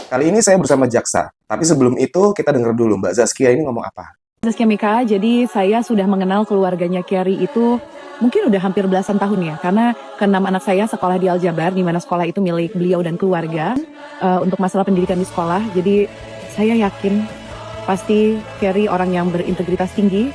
Kali ini saya bersama jaksa, tapi sebelum itu kita dengar dulu Mbak Zaskia ini ngomong apa. Zaskia Mika, jadi saya sudah mengenal keluarganya Kerry itu mungkin udah hampir belasan tahun ya, karena keenam anak saya sekolah di Aljabar, di mana sekolah itu milik beliau dan keluarga untuk masalah pendidikan di sekolah. Jadi saya yakin pasti Kerry orang yang berintegritas tinggi,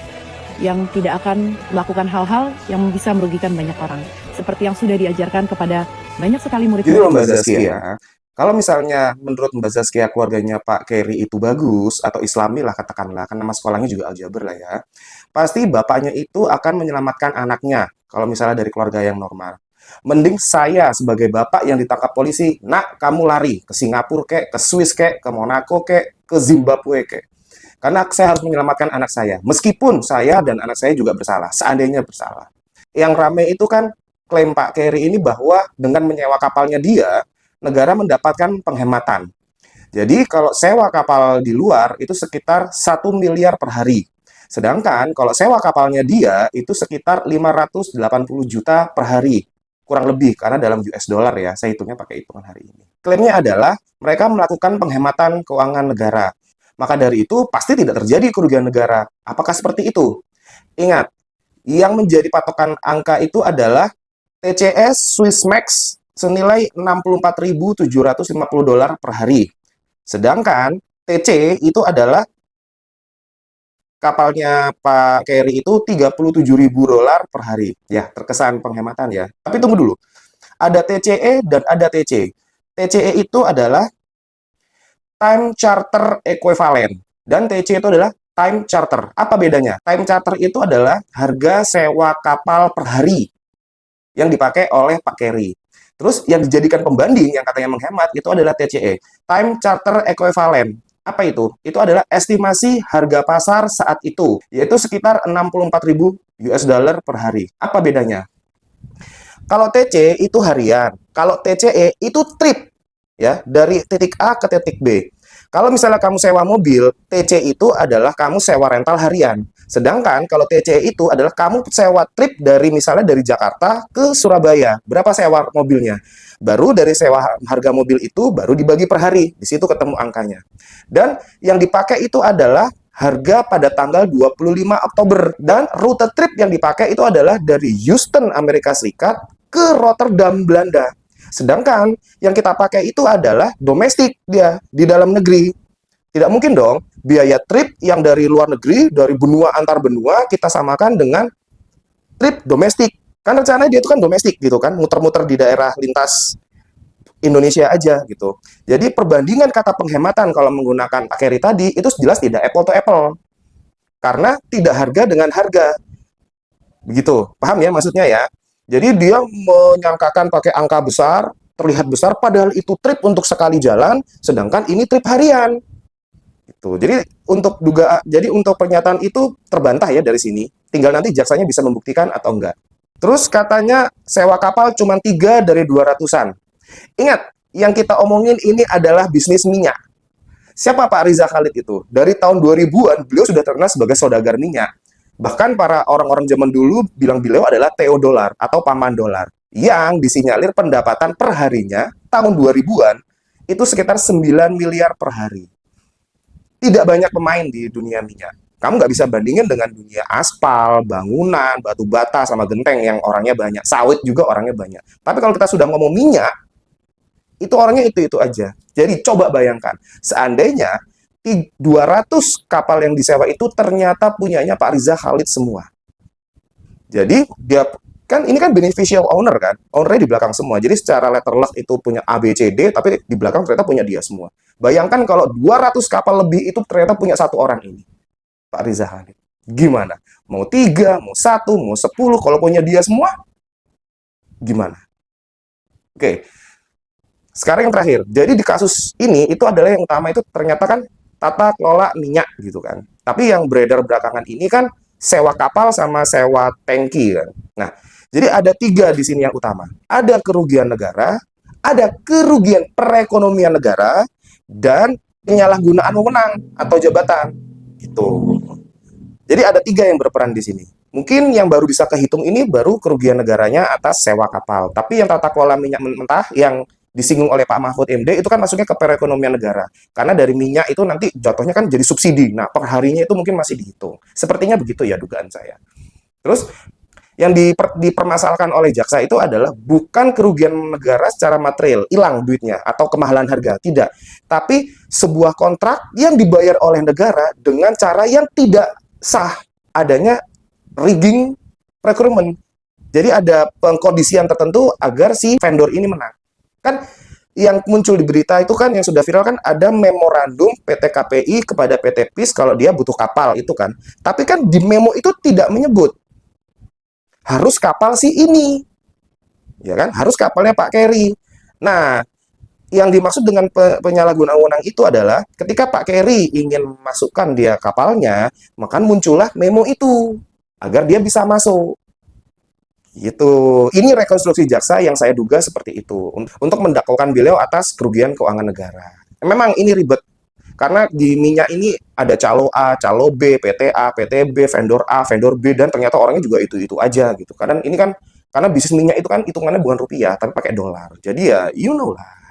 yang tidak akan melakukan hal-hal yang bisa merugikan banyak orang, seperti yang sudah diajarkan kepada banyak sekali Jadi loh murid-murid. Mbak Zaskia, kalau misalnya menurut Mbak Zaskia keluarganya Pak Kerry itu bagus atau Islami lah katakanlah, kan nama sekolahnya juga Aljabar lah ya, pasti bapaknya itu akan menyelamatkan anaknya kalau misalnya dari keluarga yang normal. Mending saya sebagai bapak yang ditangkap polisi, nak kamu lari ke Singapura kek, ke Swiss kek, ke Monaco kek, ke Zimbabwe kek. Karena saya harus menyelamatkan anak saya. Meskipun saya dan anak saya juga bersalah, seandainya bersalah. Yang rame itu kan klaim Pak Kerry ini bahwa dengan menyewa kapalnya dia, negara mendapatkan penghematan. Jadi kalau sewa kapal di luar itu sekitar 1 miliar per hari. Sedangkan kalau sewa kapalnya dia itu sekitar 580 juta per hari. Kurang lebih karena dalam US dollar ya, saya hitungnya pakai hitungan hari ini. Klaimnya adalah mereka melakukan penghematan keuangan negara. Maka dari itu pasti tidak terjadi kerugian negara. Apakah seperti itu? Ingat, yang menjadi patokan angka itu adalah TCS Swiss Max senilai 64.750 dolar per hari. Sedangkan TC itu adalah kapalnya Pak Kerry itu 37.000 dolar per hari. Ya, terkesan penghematan ya. Tapi tunggu dulu. Ada TCE dan ada TC. TCE itu adalah time charter equivalent dan TC itu adalah time charter. Apa bedanya? Time charter itu adalah harga sewa kapal per hari yang dipakai oleh Pak Kerry. Terus yang dijadikan pembanding yang katanya menghemat itu adalah TCE, Time Charter Equivalent. Apa itu? Itu adalah estimasi harga pasar saat itu, yaitu sekitar 64.000 US dollar per hari. Apa bedanya? Kalau TC itu harian, kalau TCE itu trip ya, dari titik A ke titik B. Kalau misalnya kamu sewa mobil, TC itu adalah kamu sewa rental harian. Sedangkan kalau TC itu adalah kamu sewa trip dari misalnya dari Jakarta ke Surabaya. Berapa sewa mobilnya? Baru dari sewa harga mobil itu baru dibagi per hari. Di situ ketemu angkanya. Dan yang dipakai itu adalah harga pada tanggal 25 Oktober. Dan rute trip yang dipakai itu adalah dari Houston, Amerika Serikat ke Rotterdam, Belanda. Sedangkan yang kita pakai itu adalah domestik dia, di dalam negeri. Tidak mungkin dong biaya trip yang dari luar negeri, dari benua antar benua, kita samakan dengan trip domestik. Kan rencananya dia itu kan domestik gitu kan, muter-muter di daerah lintas Indonesia aja gitu. Jadi perbandingan kata penghematan kalau menggunakan Pak Kerry tadi, itu jelas tidak apple to apple. Karena tidak harga dengan harga. Begitu, paham ya maksudnya ya? Jadi dia menyangkakan pakai angka besar, terlihat besar, padahal itu trip untuk sekali jalan, sedangkan ini trip harian. Gitu. Jadi untuk pernyataan itu terbantah ya dari sini. Tinggal nanti jaksanya bisa membuktikan atau enggak. Terus katanya sewa kapal cuma 3 dari 200-an. Ingat, yang kita omongin ini adalah bisnis minyak. Siapa Pak Riza Khalid itu? Dari tahun 2000-an beliau sudah terkenal sebagai saudagar minyak. Bahkan para orang-orang zaman dulu bilang beliau adalah Theo Dolar atau paman dolar yang disinyalir pendapatan per harinya tahun 2000-an itu sekitar 9 miliar per hari. Tidak banyak pemain di dunia minyak. Kamu nggak bisa bandingin dengan dunia aspal, bangunan, batu bata, sama genteng yang orangnya banyak. Sawit juga orangnya banyak. Tapi kalau kita sudah ngomong minyak, itu orangnya itu-itu aja. Jadi coba bayangkan, seandainya 200 kapal yang disewa itu ternyata punyanya Pak Riza Khalid semua. Jadi dia kan ini kan beneficial owner kan, ownernya di belakang semua. Jadi secara letter luck itu punya A, B, C, D, tapi di belakang ternyata punya dia semua. Bayangkan kalau 200 kapal lebih itu ternyata punya satu orang ini, Pak Riza Khalid. Gimana? Mau 3, mau 1, mau 10, kalau punya dia semua, gimana? Oke, sekarang yang terakhir. Jadi di kasus ini itu adalah yang utama itu ternyata kan tata kelola minyak gitu kan. Tapi yang beredar belakangan ini kan sewa kapal sama sewa tangki kan. Nah, jadi ada 3 di sini yang utama. Ada kerugian negara, ada kerugian perekonomian negara, dan penyalahgunaan wewenang atau jabatan. Gitu. Jadi ada 3 yang berperan di sini. Mungkin yang baru bisa kehitung ini baru kerugian negaranya atas sewa kapal. Tapi yang tata kelola minyak mentah yang disinggung oleh Pak Mahfud MD itu kan masuknya ke perekonomian negara. Karena dari minyak itu nanti jatuhnya kan jadi subsidi. Nah, per harinya itu mungkin masih dihitung. Sepertinya begitu ya dugaan saya. Terus yang dipermasalahkan oleh jaksa itu adalah bukan kerugian negara secara material, hilang duitnya, atau kemahalan harga, tidak. Tapi sebuah kontrak yang dibayar oleh negara dengan cara yang tidak sah, adanya rigging procurement. Jadi ada pengkondisian tertentu agar si vendor ini menang. Kan yang muncul di berita itu kan yang sudah viral kan ada memorandum PT KPI kepada PT PIS kalau dia butuh kapal itu kan. Tapi kan di memo itu tidak menyebut harus kapal si ini, ya kan? Harus kapalnya Pak Kerry. Nah, yang dimaksud dengan penyalahgunaan wewenang itu adalah ketika Pak Kerry ingin masukkan dia kapalnya, maka muncullah memo itu agar dia bisa masuk. Gitu. Ini rekonstruksi jaksa yang saya duga seperti itu untuk mendakwakan beliau atas kerugian keuangan negara. Memang ini ribet karena di minyak ini ada calo A, calo B, PT A, PT B, vendor A, vendor B, dan ternyata orangnya juga itu-itu aja gitu. Karena ini kan, karena bisnis minyak itu kan hitungannya bukan rupiah, tapi pakai dolar. Jadi ya, you know lah.